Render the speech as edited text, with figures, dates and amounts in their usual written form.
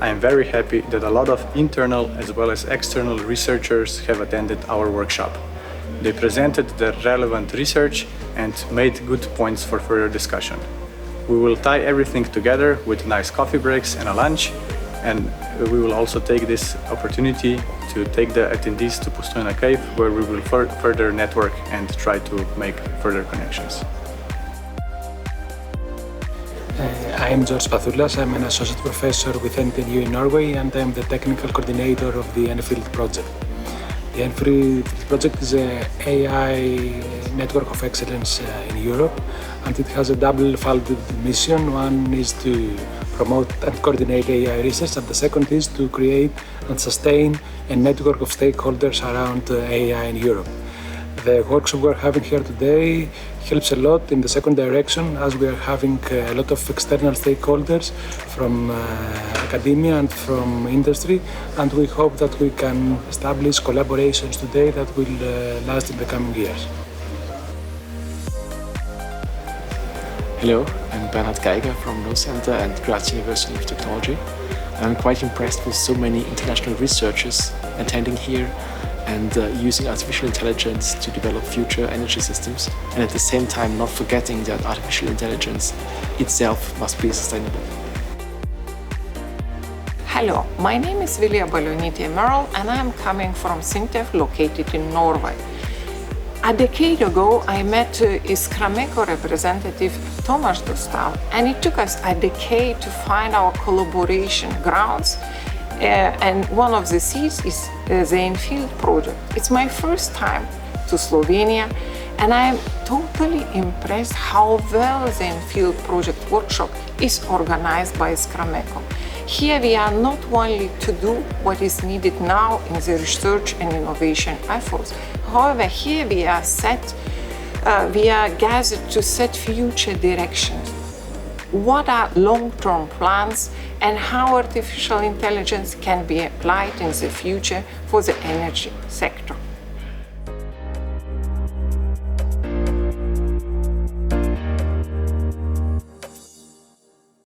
I am very happy that a lot of internal as well as external researchers have attended our workshop. They presented their relevant research and made good points for further discussion. We will tie everything together with nice coffee breaks and a lunch, and we will also take this opportunity to take the attendees to Pustojna Cave, where we will further network and try to make further connections. I'm George Pathoulas. I'm an associate professor with NTNU in Norway, and I'm the technical coordinator of the Enfield project. The Enfield project is an AI network of excellence in Europe, and it has a double-folded mission. One is to promote and coordinate AI research, and the second is to create and sustain a network of stakeholders around AI in Europe. The workshop we're having here today helps a lot in the second direction, as we are having a lot of external stakeholders from academia and from industry, and we hope that we can establish collaborations today that will last in the coming years. Hello, I'm Bernhard Geiger from No Center and Graz University of Technology. I'm quite impressed with so many international researchers attending here and using artificial intelligence to develop future energy systems, and at the same time not forgetting that artificial intelligence itself must be sustainable. Hello, my name is Vilija Balionytė-Merle and I am coming from SINTEF located in Norway. A decade ago, I met Iskrameko representative Tomasz Dostav, and it took us a decade to find our collaboration grounds. And one of the seeds is the Enfield project. It's my first time to Slovenia, and I am totally impressed how well the Enfield project workshop is organized by Iskrameko. Here we are not only to do what is needed now in the research and innovation efforts. However, here we are gathered to set future directions. What are long-term plans and how artificial intelligence can be applied in the future for the energy sector?